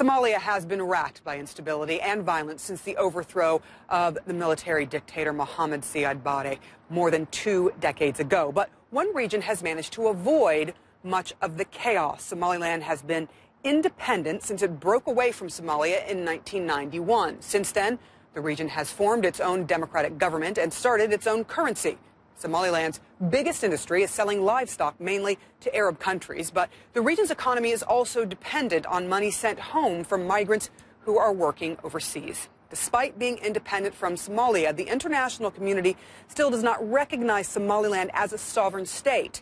Somalia has been racked by instability and violence since the overthrow of the military dictator Mohammed Siad Barre more than 2 decades ago. But one region has managed to avoid much of the chaos. Somaliland has been independent since it broke away from Somalia in 1991. Since then, the region has formed its own democratic government and started its own currency. Somaliland's biggest industry is selling livestock mainly to Arab countries, but the region's economy is also dependent on money sent home from migrants who are working overseas. Despite being independent from Somalia, the international community still does not recognize Somaliland as a sovereign state.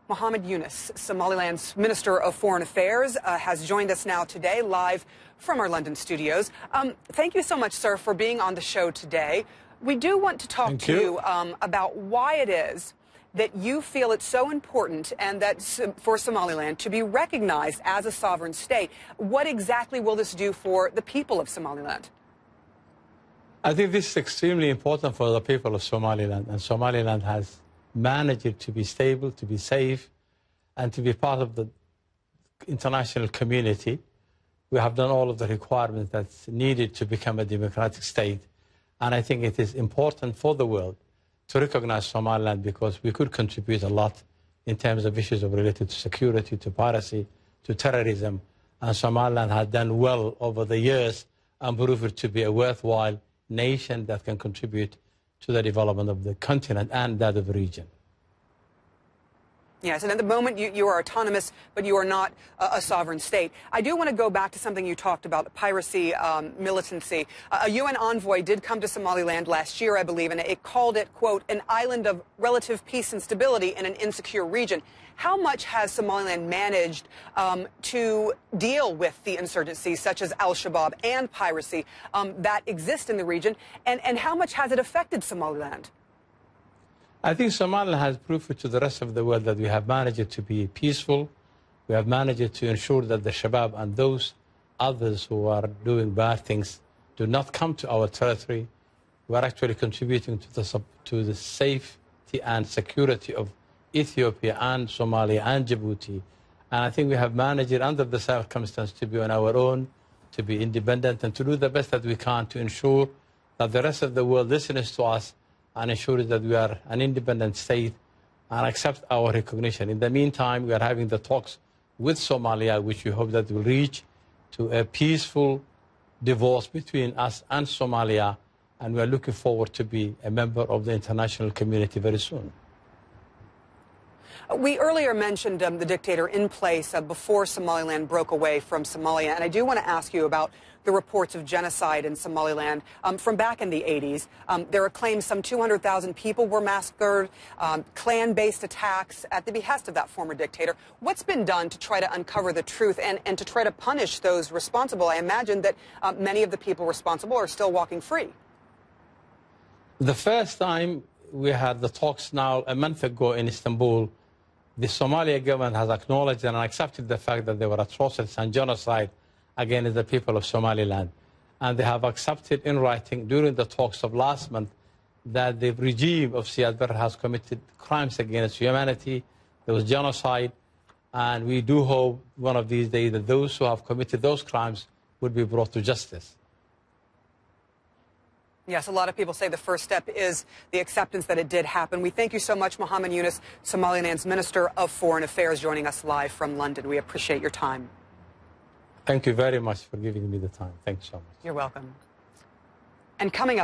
Mohammed Yunus, Somaliland's Minister of Foreign Affairs, has joined us now today, live from our London studios. Thank you so much, sir, for being on the show today. We do want to talk to you about why it is that you feel it's so important and that for Somaliland to be recognized as a sovereign state. What exactly will this do for the people of Somaliland? I think this is extremely important for the people of Somaliland, and Somaliland has managed to be stable, to be safe, and to be part of the international community. We have done all of the requirements that's needed to become a democratic state. And I think it is important for the world to recognize Somaliland because we could contribute a lot in terms of issues related to security, to piracy, to terrorism. And Somaliland has done well over the years and proved to be a worthwhile nation that can contribute to the development of the continent and that of the region. Yes, and at the moment you are autonomous, but you are not a sovereign state. I do want to go back to something you talked about, piracy, militancy. A UN envoy did come to Somaliland last year, I believe, and it called it, quote, an island of relative peace and stability in an insecure region. How much has Somaliland managed to deal with the insurgencies such as al-Shabaab and piracy that exist in the region, and how much has it affected Somaliland? I think Somaliland has proved to the rest of the world that we have managed to be peaceful. We have managed to ensure that the Shabaab and those others who are doing bad things do not come to our territory. We are actually contributing to the safety and security of Ethiopia and Somalia and Djibouti. And I think we have managed under the circumstances to be on our own, to be independent, and to do the best that we can to ensure that the rest of the world listens to us and ensures that we are an independent state and accept our recognition. In the meantime, we are having the talks with Somalia, which we hope that will reach to a peaceful divorce between us and Somalia, and we are looking forward to be a member of the international community very soon. We earlier mentioned the dictator in place before Somaliland broke away from Somalia, and I do want to ask you about the reports of genocide in Somaliland from back in the 80s. There are claims some 200,000 people were massacred, clan-based attacks at the behest of that former dictator. What's been done to try to uncover the truth and to try to punish those responsible? I imagine that many of the people responsible are still walking free. The first time we had the talks now a month ago in Istanbul, the Somali government has acknowledged and accepted the fact that there were atrocities and genocide against the people of Somaliland. And they have accepted in writing during the talks of last month that the regime of Siad Barre has committed crimes against humanity. There was genocide. And we do hope one of these days that those who have committed those crimes would be brought to justice. Yes, a lot of people say the first step is the acceptance that it did happen. We thank you so much, Mohammed Yunus, Somaliland's Minister of Foreign Affairs, joining us live from London. We appreciate your time. Thank you very much for giving me the time. Thanks so much. You're welcome. And coming up,